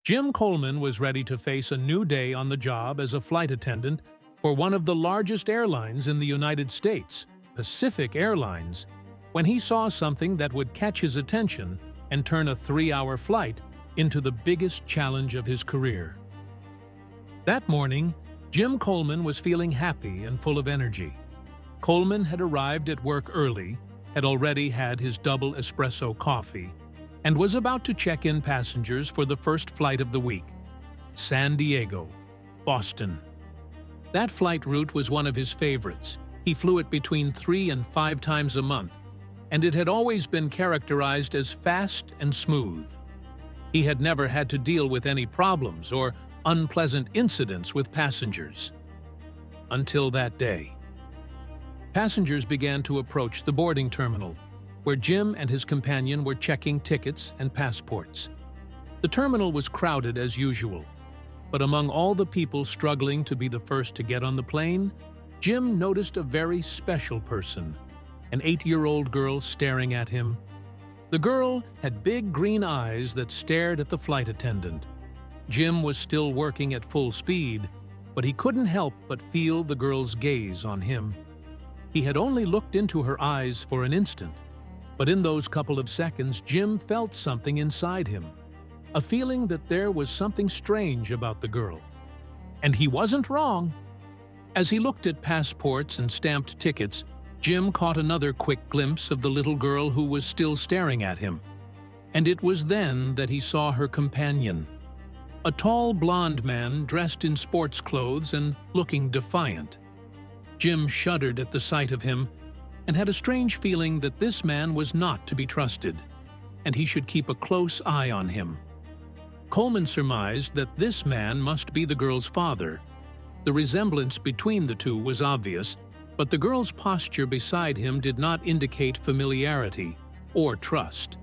Jim Coleman was ready to face a new day on the job as a flight attendant for one of the largest airlines in the United States, Pacific Airlines, when he saw something that would catch his attention and turn a 3-hour flight into the biggest challenge of his career. That morning, Jim Coleman was feeling happy and full of energy. Coleman had arrived at work early, had already had his double espresso coffee, and was about to check in passengers for the first flight of the week, San Diego, Boston. That flight route was one of his favorites. He flew it between 3 and 5 times a month, and it had always been characterized as fast and smooth. He had never had to deal with any problems or unpleasant incidents with passengers. Until that day. Passengers began to approach the boarding terminal, where Jim and his companion were checking tickets and passports. The terminal was crowded as usual, but among all the people struggling to be the first to get on the plane, Jim noticed a very special person, an 8-year-old girl staring at him. The girl had big green eyes that stared at the flight attendant. Jim was still working at full speed, but he couldn't help but feel the girl's gaze on him. He had only looked into her eyes for an instant, but in those couple of seconds, Jim felt something inside him, a feeling that there was something strange about the girl. And he wasn't wrong. As he looked at passports and stamped tickets, Jim caught another quick glimpse of the little girl who was still staring at him. And it was then that he saw her companion, a tall blonde man dressed in sports clothes and looking defiant. Jim shuddered at the sight of him and had a strange feeling that this man was not to be trusted, and he should keep a close eye on him. Coleman surmised that this man must be the girl's father. The resemblance between the two was obvious, but the girl's posture beside him did not indicate familiarity or trust.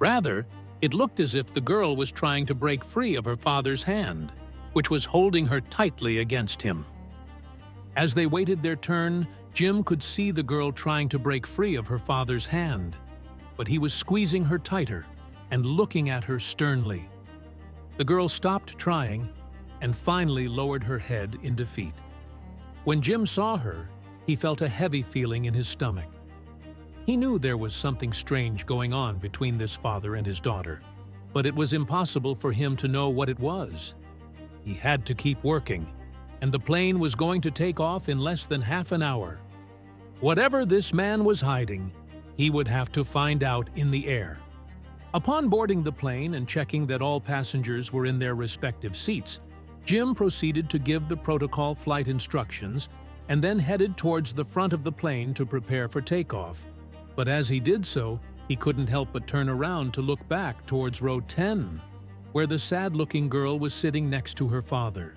Rather, it looked as if the girl was trying to break free of her father's hand, which was holding her tightly against him. As they waited their turn, Jim could see the girl trying to break free of her father's hand, but he was squeezing her tighter and looking at her sternly. The girl stopped trying and finally lowered her head in defeat. When Jim saw her, he felt a heavy feeling in his stomach. He knew there was something strange going on between this father and his daughter, but it was impossible for him to know what it was. He had to keep working, and the plane was going to take off in less than half an hour. Whatever this man was hiding, he would have to find out in the air. Upon boarding the plane and checking that all passengers were in their respective seats, Jim proceeded to give the protocol flight instructions and then headed towards the front of the plane to prepare for takeoff. But as he did so, he couldn't help but turn around to look back towards row 10, where the sad-looking girl was sitting next to her father.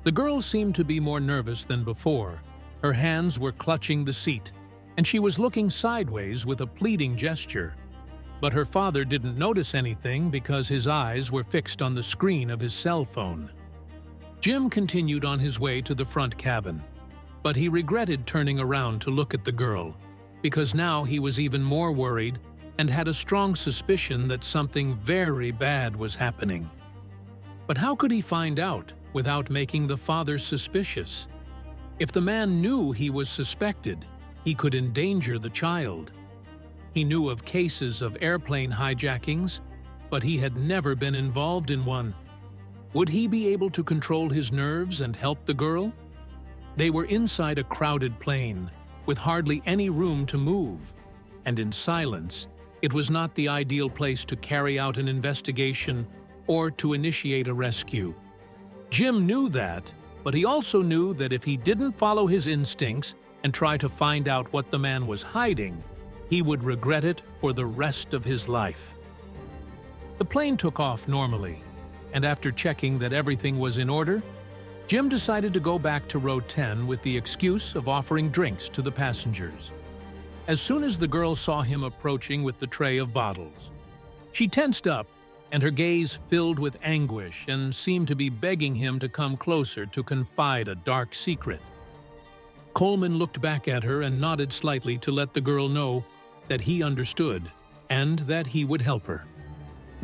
The girl seemed to be more nervous than before. Her hands were clutching the seat, and she was looking sideways with a pleading gesture. But her father didn't notice anything because his eyes were fixed on the screen of his cell phone. Jim continued on his way to the front cabin, but he regretted turning around to look at the girl, because now he was even more worried and had a strong suspicion that something very bad was happening. But how could he find out without making the father suspicious? If the man knew he was suspected, he could endanger the child. He knew of cases of airplane hijackings, but he had never been involved in one. Would he be able to control his nerves and help the girl? They were inside a crowded plane, with hardly any room to move, and in silence. It was not the ideal place to carry out an investigation or to initiate a rescue. Jim knew that, but he also knew that if he didn't follow his instincts and try to find out what the man was hiding, he would regret it for the rest of his life. The plane took off normally, and after checking that everything was in order, Jim decided to go back to row 10 with the excuse of offering drinks to the passengers. As soon as the girl saw him approaching with the tray of bottles, she tensed up, and her gaze filled with anguish and seemed to be begging him to come closer to confide a dark secret. Coleman looked back at her and nodded slightly to let the girl know that he understood and that he would help her.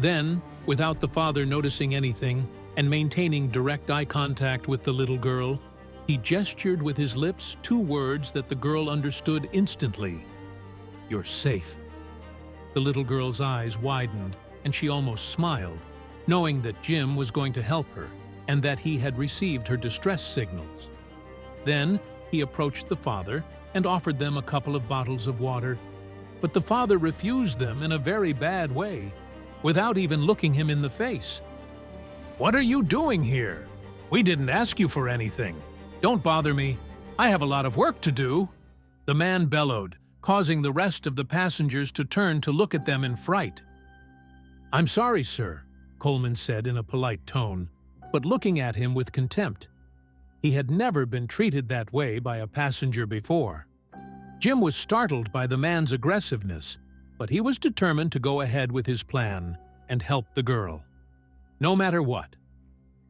Then, without the father noticing anything and maintaining direct eye contact with the little girl, he gestured with his lips 2 words that the girl understood instantly. "You're safe." The little girl's eyes widened and she almost smiled, knowing that Jim was going to help her and that he had received her distress signals. Then he approached the father and offered them a couple of bottles of water, but the father refused them in a very bad way, without even looking him in the face. "What are you doing here? We didn't ask you for anything. Don't bother me. I have a lot of work to do," the man bellowed, causing the rest of the passengers to turn to look at them in fright. "I'm sorry, sir," Coleman said in a polite tone, but looking at him with contempt. He had never been treated that way by a passenger before. Jim was startled by the man's aggressiveness, but he was determined to go ahead with his plan and help the girl, no matter what.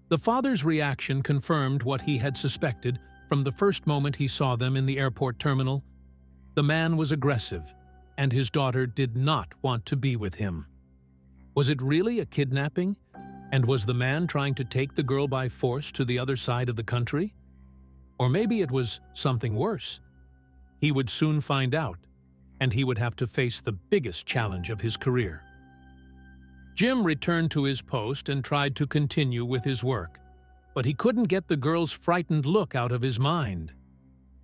The father's reaction confirmed what he had suspected from the first moment he saw them in the airport terminal. The man was aggressive, and his daughter did not want to be with him. Was it really a kidnapping? And was the man trying to take the girl by force to the other side of the country? Or maybe it was something worse. He would soon find out, and he would have to face the biggest challenge of his career. Jim returned to his post and tried to continue with his work, but he couldn't get the girl's frightened look out of his mind.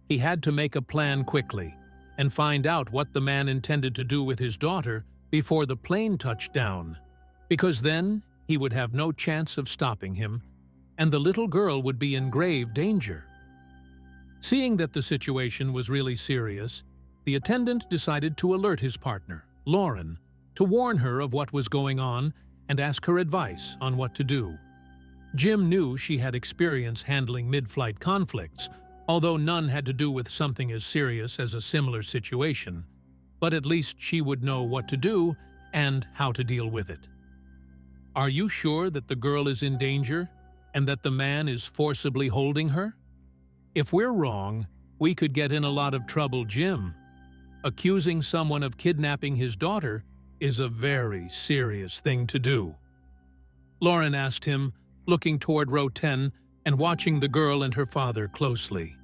He had to make a plan quickly and find out what the man intended to do with his daughter before the plane touched down, because then he would have no chance of stopping him, and the little girl would be in grave danger. Seeing that the situation was really serious, the attendant decided to alert his partner, Lauren, to warn her of what was going on and ask her advice on what to do. Jim knew she had experience handling mid-flight conflicts, although none had to do with something as serious as a similar situation, but at least she would know what to do and how to deal with it. "Are you sure that the girl is in danger and that the man is forcibly holding her? If we're wrong, we could get in a lot of trouble, Jim. Accusing someone of kidnapping his daughter is a very serious thing to do." Lauren asked him, looking toward row 10 and watching the girl and her father closely.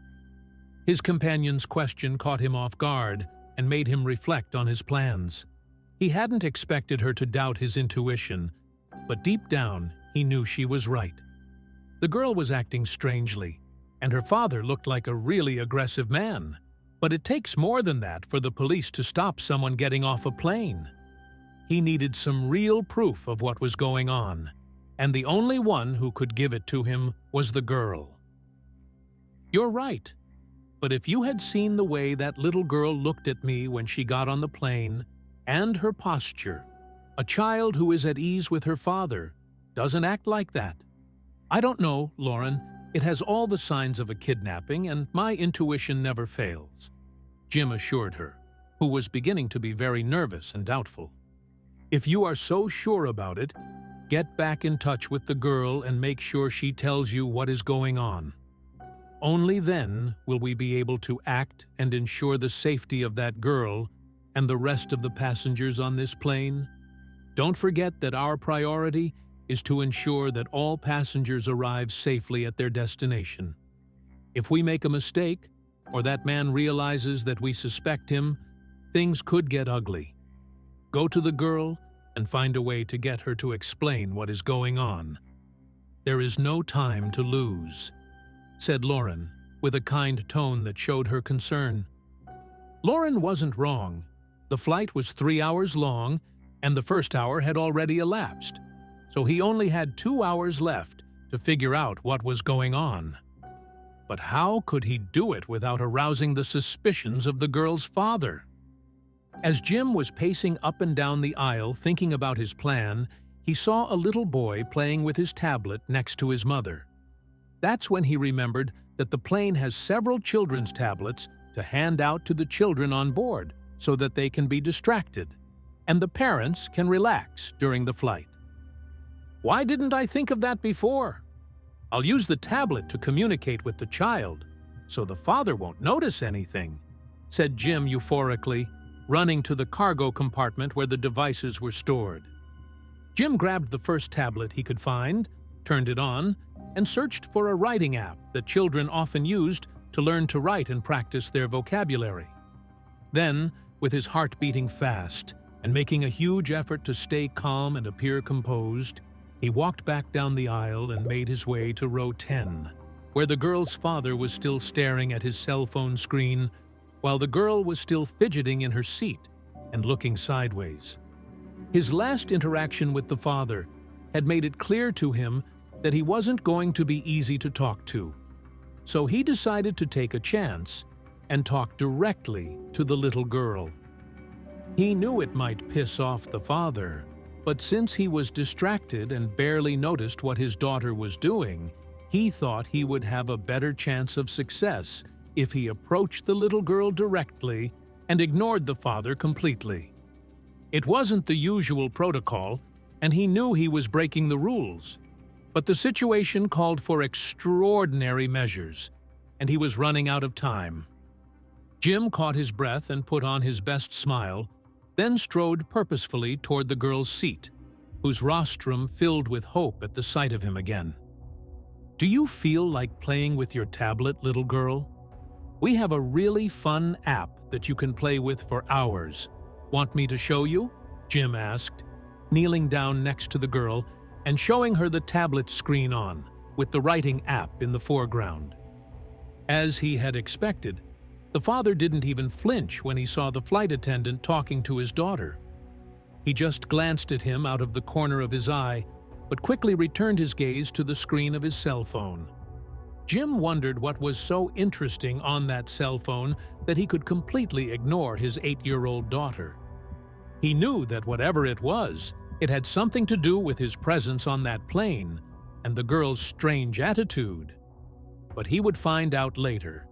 His companion's question caught him off guard and made him reflect on his plans. He hadn't expected her to doubt his intuition, but deep down, he knew she was right. The girl was acting strangely, and her father looked like a really aggressive man. But it takes more than that for the police to stop someone getting off a plane. He needed some real proof of what was going on, and the only one who could give it to him was the girl. "You're right, but if you had seen the way that little girl looked at me when she got on the plane, and her posture, a child who is at ease with her father doesn't act like that." "I don't know, Lauren. It has all the signs of a kidnapping, and my intuition never fails," Jim assured her, who was beginning to be very nervous and doubtful. "If you are so sure about it, get back in touch with the girl and make sure she tells you what is going on. Only then will we be able to act and ensure the safety of that girl and the rest of the passengers on this plane. Don't forget that our priority is to ensure that all passengers arrive safely at their destination. If we make a mistake, or that man realizes that we suspect him, things could get ugly. Go to the girl and find a way to get her to explain what is going on. There is no time to lose," said Lauren, with a kind tone that showed her concern. Lauren wasn't wrong. The flight was 3 hours long, and the first hour had already elapsed, so he only had 2 hours left to figure out what was going on. But how could he do it without arousing the suspicions of the girl's father? As Jim was pacing up and down the aisle thinking about his plan, he saw a little boy playing with his tablet next to his mother. That's when he remembered that the plane has several children's tablets to hand out to the children on board so that they can be distracted, and the parents can relax during the flight. "Why didn't I think of that before? I'll use the tablet to communicate with the child, so the father won't notice anything," said Jim euphorically, running to the cargo compartment where the devices were stored. Jim grabbed the first tablet he could find, turned it on, and searched for a writing app that children often used to learn to write and practice their vocabulary. Then, with his heart beating fast and making a huge effort to stay calm and appear composed, he walked back down the aisle and made his way to row 10, where the girl's father was still staring at his cell phone screen while the girl was still fidgeting in her seat and looking sideways. His last interaction with the father had made it clear to him that he wasn't going to be easy to talk to, so he decided to take a chance and talk directly to the little girl. He knew it might piss off the father, but since he was distracted and barely noticed what his daughter was doing, he thought he would have a better chance of success if he approached the little girl directly and ignored the father completely. It wasn't the usual protocol, and he knew he was breaking the rules, but the situation called for extraordinary measures, and he was running out of time. Jim caught his breath and put on his best smile, then strode purposefully toward the girl's seat, whose rostrum filled with hope at the sight of him again. "Do you feel like playing with your tablet, little girl? We have a really fun app that you can play with for hours. Want me to show you?" Jim asked, kneeling down next to the girl and showing her the tablet screen on, with the writing app in the foreground. As he had expected, the father didn't even flinch when he saw the flight attendant talking to his daughter. He just glanced at him out of the corner of his eye, but quickly returned his gaze to the screen of his cell phone. Jim wondered what was so interesting on that cell phone that he could completely ignore his 8-year-old daughter. He knew that whatever it was, it had something to do with his presence on that plane and the girl's strange attitude. But he would find out later.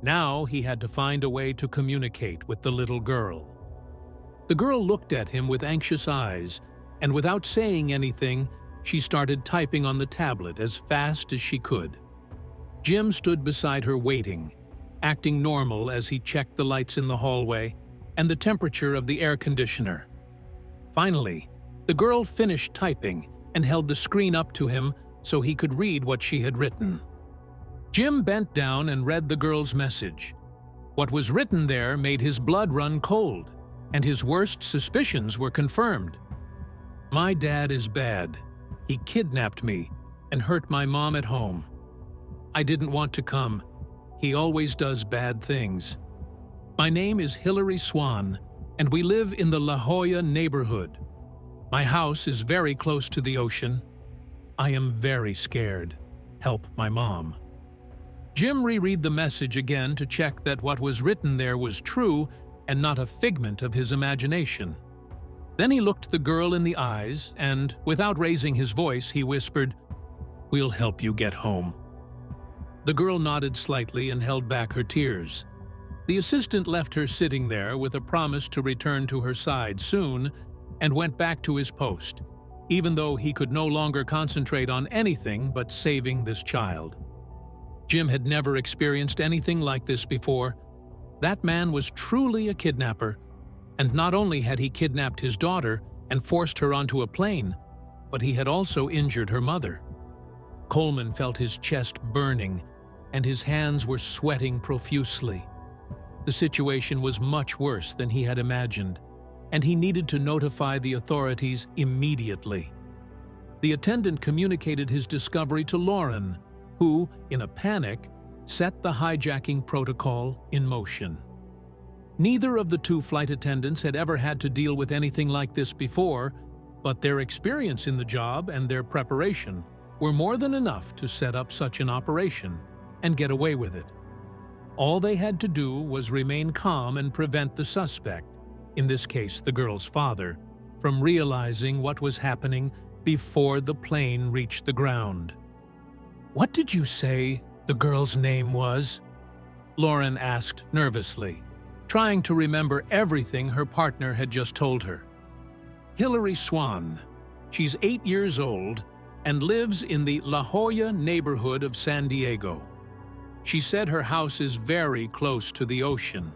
Now he had to find a way to communicate with the little girl. The girl looked at him with anxious eyes, and without saying anything, she started typing on the tablet as fast as she could. Jim stood beside her waiting, acting normal as he checked the lights in the hallway and the temperature of the air conditioner. Finally, the girl finished typing and held the screen up to him so he could read what she had written. Jim bent down and read the girl's message. What was written there made his blood run cold, and his worst suspicions were confirmed. "My dad is bad. He kidnapped me and hurt my mom at home. I didn't want to come. He always does bad things. My name is Hillary Swan, and we live in the La Jolla neighborhood. My house is very close to the ocean. I am very scared. Help my mom." Jim reread the message again to check that what was written there was true and not a figment of his imagination. Then he looked the girl in the eyes and, without raising his voice, he whispered, "We'll help you get home." The girl nodded slightly and held back her tears. The assistant left her sitting there with a promise to return to her side soon and went back to his post, even though he could no longer concentrate on anything but saving this child. Jim had never experienced anything like this before. That man was truly a kidnapper, and not only had he kidnapped his daughter and forced her onto a plane, but he had also injured her mother. Coleman felt his chest burning, and his hands were sweating profusely. The situation was much worse than he had imagined, and he needed to notify the authorities immediately. The attendant communicated his discovery to Lauren, who, in a panic, set the hijacking protocol in motion. Neither of the two flight attendants had ever had to deal with anything like this before, but their experience in the job and their preparation were more than enough to set up such an operation and get away with it. All they had to do was remain calm and prevent the suspect, in this case the girl's father, from realizing what was happening before the plane reached the ground. "What did you say the girl's name was?" Lauren asked nervously, trying to remember everything her partner had just told her. "Hillary Swan. She's 8 years old and lives in the La Jolla neighborhood of San Diego. She said her house is very close to the ocean.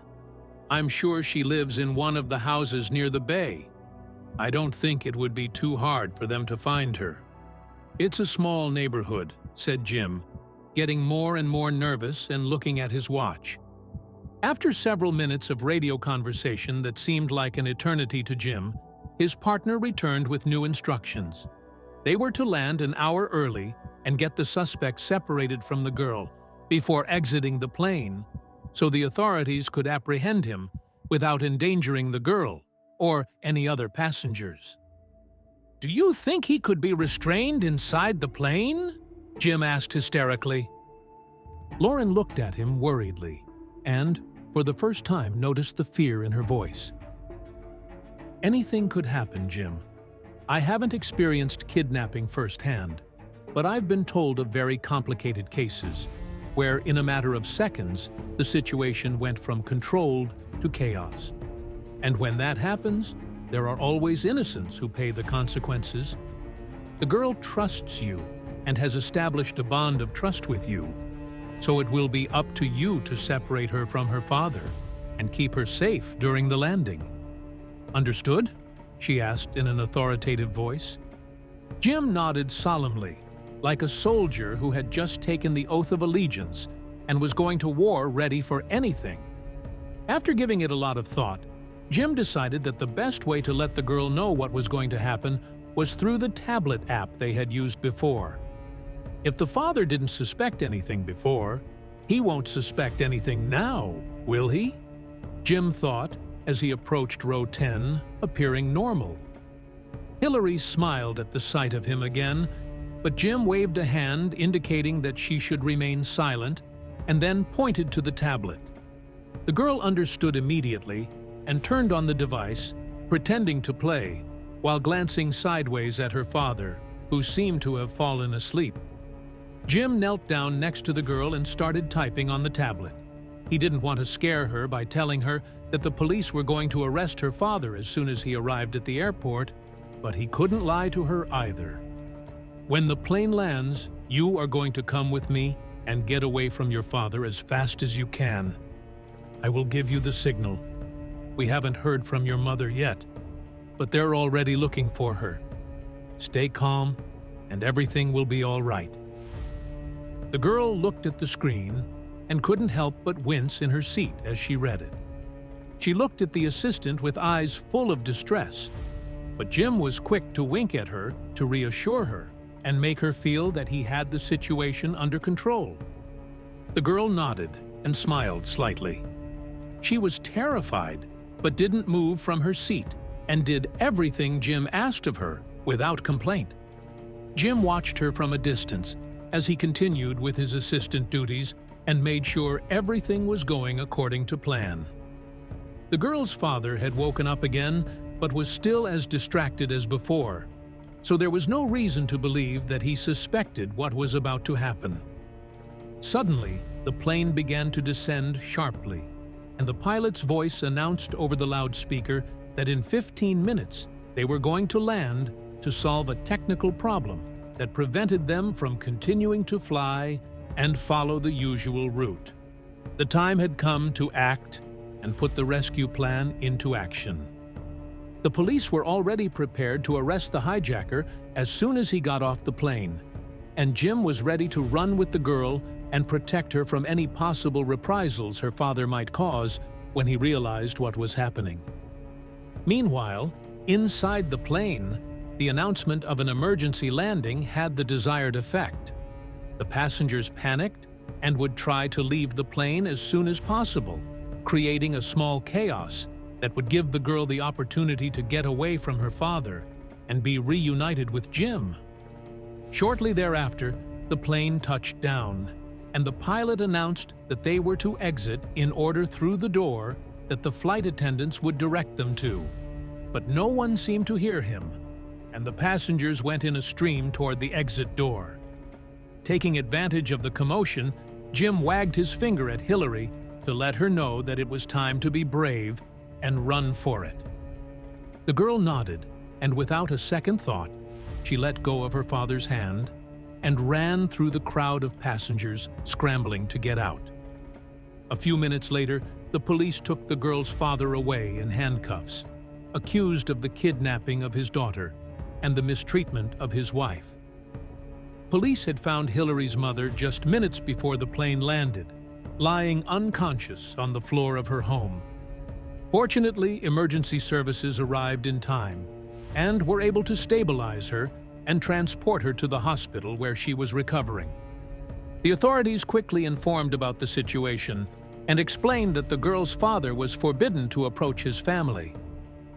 I'm sure she lives in one of the houses near the bay. I don't think it would be too hard for them to find her." "It's a small neighborhood," said Jim, getting more and more nervous and looking at his watch. After several minutes of radio conversation that seemed like an eternity to Jim, his partner returned with new instructions. They were to land an hour early and get the suspect separated from the girl before exiting the plane, so the authorities could apprehend him without endangering the girl or any other passengers. "Do you think he could be restrained inside the plane?" Jim asked hysterically. Lauren looked at him worriedly and, for the first time, noticed the fear in her voice. "Anything could happen, Jim. I haven't experienced kidnapping firsthand, but I've been told of very complicated cases where, in a matter of seconds, the situation went from controlled to chaos. And when that happens, there are always innocents who pay the consequences. The girl trusts you and has established a bond of trust with you, so it will be up to you to separate her from her father and keep her safe during the landing. Understood?" she asked in an authoritative voice. Jim nodded solemnly, like a soldier who had just taken the oath of allegiance and was going to war ready for anything. After giving it a lot of thought, Jim decided that the best way to let the girl know what was going to happen was through the tablet app they had used before. If the father didn't suspect anything before, he won't suspect anything now, will he? Jim thought as he approached row 10, appearing normal. Hillary smiled at the sight of him again, but Jim waved a hand indicating that she should remain silent and then pointed to the tablet. The girl understood immediately and turned on the device, pretending to play, while glancing sideways at her father, who seemed to have fallen asleep. Jim knelt down next to the girl and started typing on the tablet. He didn't want to scare her by telling her that the police were going to arrest her father as soon as he arrived at the airport, but he couldn't lie to her either. "When the plane lands, you are going to come with me and get away from your father as fast as you can. I will give you the signal. We haven't heard from your mother yet, but they're already looking for her. Stay calm, and everything will be all right." The girl looked at the screen and couldn't help but wince in her seat as she read it. She looked at the assistant with eyes full of distress, but Jim was quick to wink at her to reassure her and make her feel that he had the situation under control. The girl nodded and smiled slightly. She was terrified, but didn't move from her seat and did everything Jim asked of her without complaint. Jim watched her from a distance as he continued with his assistant duties and made sure everything was going according to plan. The girl's father had woken up again, but was still as distracted as before, so there was no reason to believe that he suspected what was about to happen. Suddenly, the plane began to descend sharply, and the pilot's voice announced over the loudspeaker that in 15 minutes they were going to land to solve a technical problem that prevented them from continuing to fly and follow the usual route. The time had come to act and put the rescue plan into action. The police were already prepared to arrest the hijacker as soon as he got off the plane, and Jim was ready to run with the girl and protect her from any possible reprisals her father might cause when he realized what was happening. Meanwhile, inside the plane, the announcement of an emergency landing had the desired effect. The passengers panicked and would try to leave the plane as soon as possible, creating a small chaos that would give the girl the opportunity to get away from her father and be reunited with Jim. Shortly thereafter, the plane touched down, and the pilot announced that they were to exit in order through the door that the flight attendants would direct them to. But no one seemed to hear him, and the passengers went in a stream toward the exit door. Taking advantage of the commotion, Jim wagged his finger at Hillary to let her know that it was time to be brave and run for it. The girl nodded, and without a second thought, she let go of her father's hand and ran through the crowd of passengers scrambling to get out. A few minutes later, the police took the girl's father away in handcuffs, accused of the kidnapping of his daughter and the mistreatment of his wife. Police had found Hillary's mother just minutes before the plane landed, lying unconscious on the floor of her home. Fortunately, emergency services arrived in time and were able to stabilize her and transport her to the hospital where she was recovering. The authorities quickly informed about the situation and explained that the girl's father was forbidden to approach his family.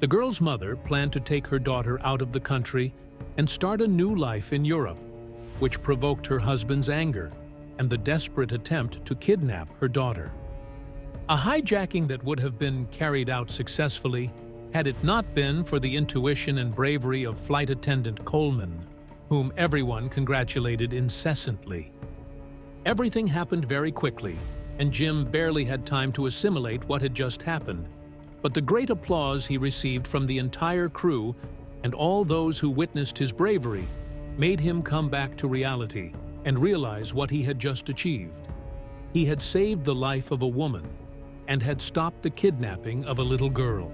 The girl's mother planned to take her daughter out of the country and start a new life in Europe, which provoked her husband's anger and the desperate attempt to kidnap her daughter. A hijacking that would have been carried out successfully had it not been for the intuition and bravery of flight attendant Coleman, whom everyone congratulated incessantly. Everything happened very quickly, and Jim barely had time to assimilate what had just happened. But the great applause he received from the entire crew and all those who witnessed his bravery made him come back to reality and realize what he had just achieved. He had saved the life of a woman and had stopped the kidnapping of a little girl.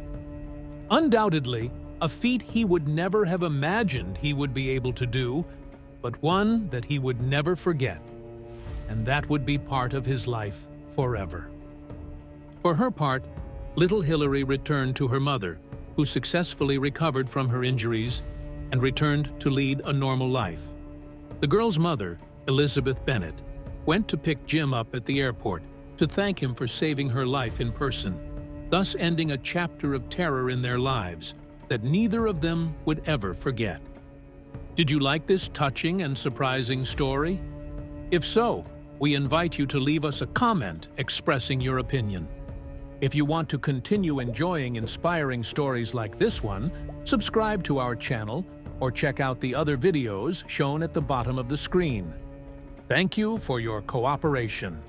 Undoubtedly, a feat he would never have imagined he would be able to do, but one that he would never forget, and that would be part of his life forever. For her part, little Hillary returned to her mother, who successfully recovered from her injuries and returned to lead a normal life. The girl's mother, Elizabeth Bennett, went to pick Jim up at the airport to thank him for saving her life in person, thus ending a chapter of terror in their lives that neither of them would ever forget. Did you like this touching and surprising story? If so, we invite you to leave us a comment expressing your opinion. If you want to continue enjoying inspiring stories like this one, subscribe to our channel or check out the other videos shown at the bottom of the screen. Thank you for your cooperation.